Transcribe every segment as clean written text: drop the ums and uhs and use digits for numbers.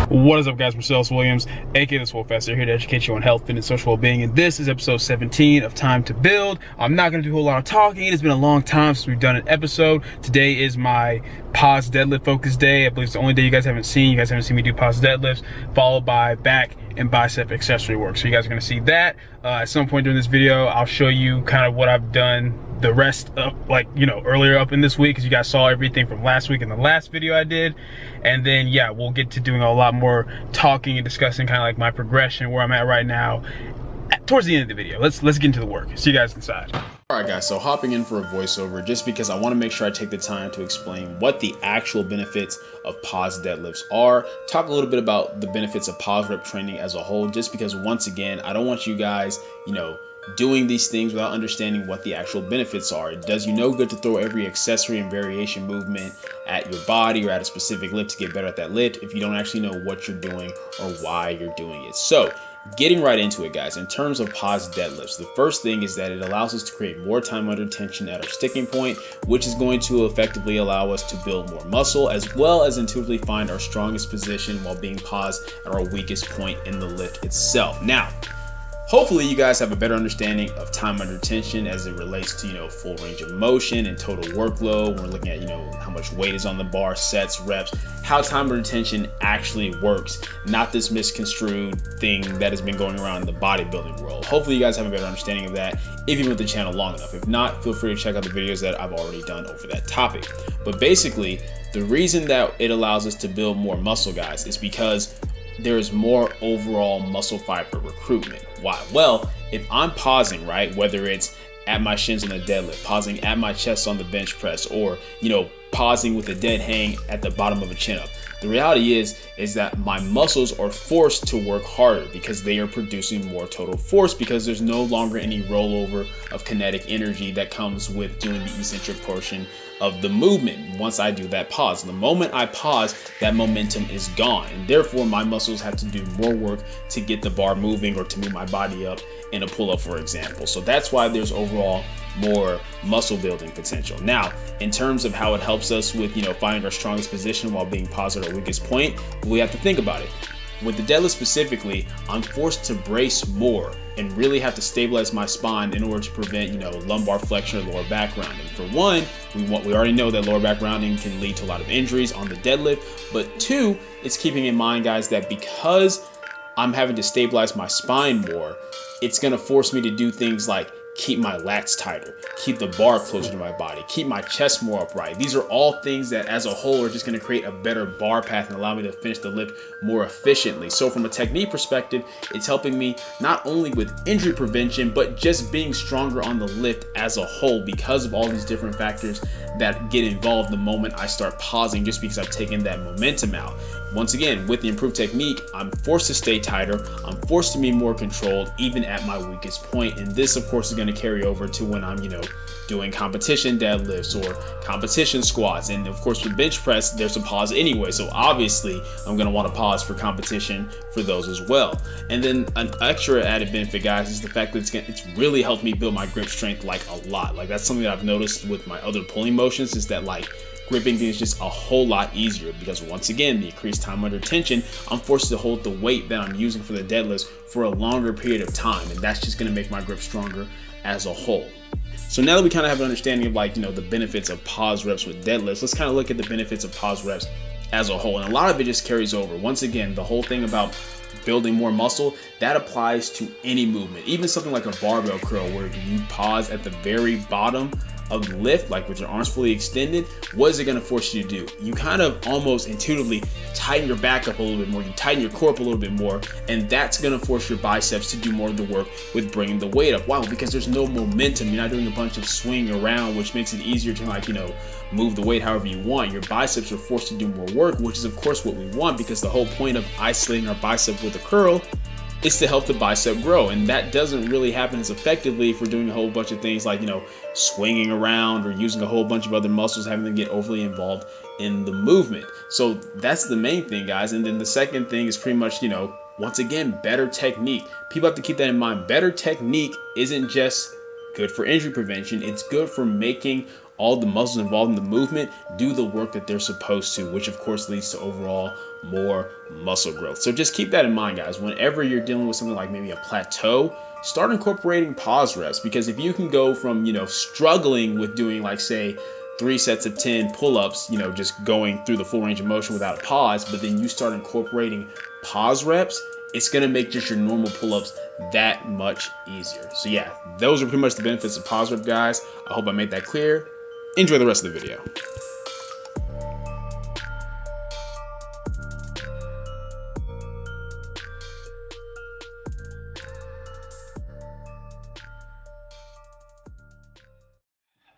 What is up, guys? Marcellus Williams, aka TheSwolefessor, here to educate you on health, fitness, social well-being, and this is episode 17 of Time to Build. I'm not going to do a whole lot of talking. It's been a long time since we've done an episode. Today is my pause deadlift focus day. I believe it's the only day you guys haven't seen. You guys haven't seen me do pause deadlifts, followed by back and bicep accessory work. So you guys are going to see that. At some point during this video, I'll show you kind of what I've done the rest of, earlier up in this week, because you guys saw everything from last week in the last video I did. And then yeah, we'll get to doing a lot more talking and discussing kind of like my progression, where I'm at right now, towards the end of the video. Let's get into the work. See you guys inside. Alright guys, so hopping in for a voiceover just because I want to make sure I take the time to explain what the actual benefits of pause deadlifts are, talk a little bit about the benefits of pause rep training as a whole, just because once again, I don't want you guys, doing these things without understanding what the actual benefits are. It does you no good to throw every accessory and variation movement at your body or at a specific lift to get better at that lift if you don't actually know what you're doing or why you're doing it. So getting right into it, guys, in terms of pause deadlifts, the first thing is that it allows us to create more time under tension at our sticking point, which is going to effectively allow us to build more muscle, as well as intuitively find our strongest position while being paused at our weakest point in the lift itself. Now, hopefully you guys have a better understanding of time under tension as it relates to, full range of motion and total workload. We're looking at, how much weight is on the bar, sets, reps, how time under tension actually works, not this misconstrued thing that has been going around in the bodybuilding world. Hopefully you guys have a better understanding of that if you've been with the channel long enough. If not, feel free to check out the videos that I've already done over that topic. But basically, the reason that it allows us to build more muscle, guys, is because there is more overall muscle fiber recruitment. Why? Well, if I'm pausing, right, whether it's at my shins on the deadlift, pausing at my chest on the bench press, or, pausing with a dead hang at the bottom of a chin up, the reality is that my muscles are forced to work harder because they are producing more total force, because there's no longer any rollover of kinetic energy that comes with doing the eccentric portion of the movement. Once I do that pause, the moment I pause, that momentum is gone, and therefore my muscles have to do more work to get the bar moving or to move my body up in a pull-up, for example. So that's why there's overall more muscle building potential. Now, in terms of how it helps us with finding our strongest position while being paused at our weakest point, we have to think about it. With the deadlift specifically, I'm forced to brace more and really have to stabilize my spine in order to prevent, lumbar flexion or lower back rounding. For one, we already know that lower back rounding can lead to a lot of injuries on the deadlift, but two, it's keeping in mind, guys, that because I'm having to stabilize my spine more, it's going to force me to do things like keep my lats tighter, keep the bar closer to my body, keep my chest more upright. These are all things that as a whole are just going to create a better bar path and allow me to finish the lift more efficiently. So from a technique perspective, it's helping me not only with injury prevention, but just being stronger on the lift as a whole, because of all these different factors that get involved the moment I start pausing, just because I've taken that momentum out. Once again, with the improved technique, I'm forced to stay tighter, I'm forced to be more controlled even at my weakest point, and this of course is going to carry over to when I'm doing competition deadlifts or competition squats. And of course for bench press, there's a pause anyway, so obviously I'm going to want to pause for competition for those as well. And then an extra added benefit, guys, is the fact that it's really helped me build my grip strength a lot. That's something that I've noticed with my other pulling motions, is that gripping things just a whole lot easier, because once again, the increased time under tension, I'm forced to hold the weight that I'm using for the deadlifts for a longer period of time, and that's just going to make my grip stronger as a whole. So now that we kind of have an understanding of the benefits of pause reps with deadlifts, let's kind of look at the benefits of pause reps as a whole. And a lot of it just carries over. Once again, the whole thing about building more muscle, that applies to any movement, even something like a barbell curl, where you pause at the very bottom of the lift, with your arms fully extended. What is it going to force you to do? You kind of almost intuitively tighten your back up a little bit more, you tighten your core up a little bit more, and that's going to force your biceps to do more of the work with bringing the weight up. Why? Because there's no momentum. You're not doing a bunch of swing around, which makes it easier to move the weight however you want. Your biceps are forced to do more work, which is of course what we want, because the whole point of isolating our bicep with a curl is to help the bicep grow, and that doesn't really happen as effectively if we're doing a whole bunch of things like swinging around or using a whole bunch of other muscles, having to get overly involved in the movement. So that's the main thing, guys. And then the second thing is pretty much once again, better technique. People have to keep that in mind. Better technique isn't just good for injury prevention, it's good for making all the muscles involved in the movement do the work that they're supposed to, which of course leads to overall more muscle growth. So just keep that in mind, guys. Whenever you're dealing with something like maybe a plateau, start incorporating pause reps, because if you can go from, struggling with doing, like, say, 3 sets of 10 pull-ups, just going through the full range of motion without a pause, but then you start incorporating pause reps, it's going to make just your normal pull-ups that much easier. So yeah, those are pretty much the benefits of pause rep, guys. I hope I made that clear. Enjoy the rest of the video.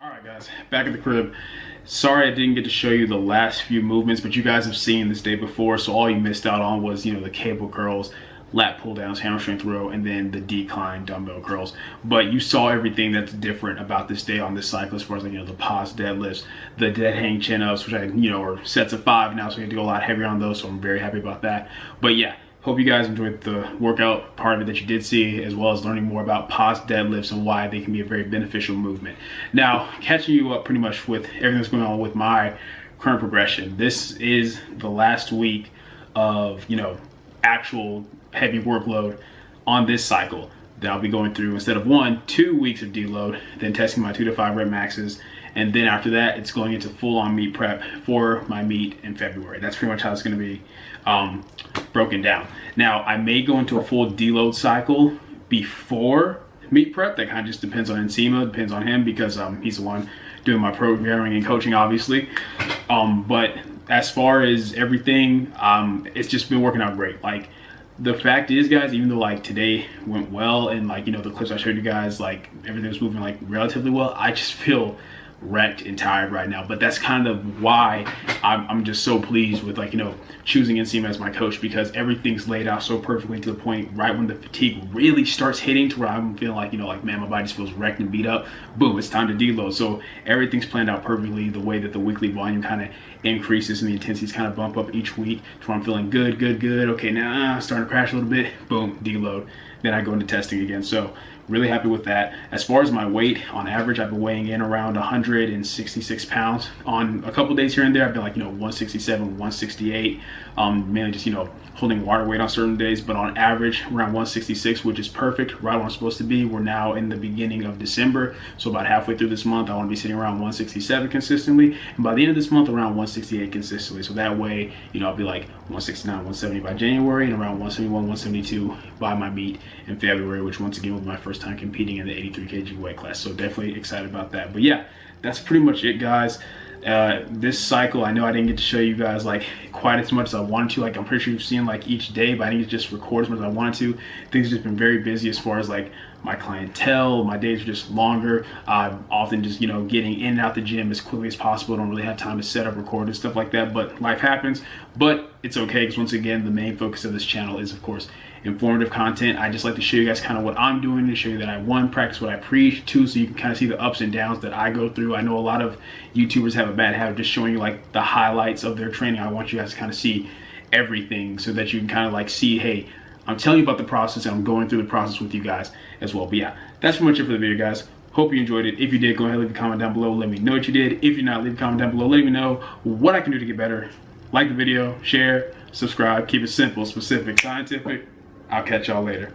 Alright guys, back at the crib. Sorry I didn't get to show you the last few movements, but you guys have seen this day before, so all you missed out on was, the cable curls, lat pull downs, hammer strength row, and then the decline dumbbell curls. But you saw everything that's different about this day on this cycle, as far as, the pause deadlifts, the dead hang chin ups, which are sets of 5 now, so we have to go a lot heavier on those, so I'm very happy about that. But yeah, hope you guys enjoyed the workout part of it that you did see, as well as learning more about pause deadlifts and why they can be a very beneficial movement. Now, catching you up pretty much with everything that's going on with my current progression. This is the last week of, actual heavy workload on this cycle that I'll be going through. Instead of 2 weeks of deload, then testing my 2 to 5 rep maxes. And then after that, it's going into full-on meet prep for my meet in February. That's pretty much how it's going to be broken down. Now, I may go into a full deload cycle before meet prep. That kind of just depends on Nsima, depends on him, because he's the one doing my programming and coaching, obviously. But as far as everything, it's just been working out great. Like, the fact is, guys, even though like today went well, and like, the clips I showed you guys, like everything was moving like relatively well, I just feel wrecked and tired right now. But that's kind of why I'm just so pleased with, like, choosing Nsima as my coach, because everything's laid out so perfectly to the point right when the fatigue really starts hitting, to where I'm feeling like, like, man, my body just feels wrecked and beat up. Boom, it's time to deload. So everything's planned out perfectly, the way that the weekly volume kind of increases and the intensities kind of bump up each week, to where I'm feeling good. Okay, now starting to crash a little bit. Boom, deload. Then I go into testing again. So really happy with that. As far as my weight, on average, I've been weighing in around 166 pounds. On a couple days here and there, I've been like, 167, 168, mainly just, holding water weight on certain days, but on average around 166, which is perfect, right where I'm supposed to be. We're now in the beginning of December, so about halfway through this month, I want to be sitting around 167 consistently, and by the end of this month, around 168 consistently. So that way, I'll be like 169, 170 by January, and around 171, 172 by my meet in February, which once again will be my first time competing in the 83 kg weight class. So definitely excited about that. But yeah, that's pretty much it, guys. This cycle, I know I didn't get to show you guys like quite as much as I wanted to. Like, I'm pretty sure you've seen like each day, but I didn't just record as much as I wanted to. Things have just been very busy as far as like my clientele. My days are just longer. I'm often just, getting in and out the gym as quickly as possible. I don't really have time to set up, record, and stuff like that, but life happens. But it's okay, because once again, the main focus of this channel is, of course, informative content. I just like to show you guys kind of what I'm doing, to show you that I, 1, practice what I preach, 2, so you can kind of see the ups and downs that I go through. I know a lot of YouTubers have a bad habit of just showing you like the highlights of their training. I want you guys to kind of see everything, so that you can kind of like see, hey, I'm telling you about the process, and I'm going through the process with you guys as well. But yeah, that's pretty much it for the video, guys. Hope you enjoyed it. If you did, go ahead and leave a comment down below. Let me know what you did. If you're not, leave a comment down below. Let me know what I can do to get better. Like the video, share, subscribe. Keep it simple, specific, scientific. I'll catch y'all later.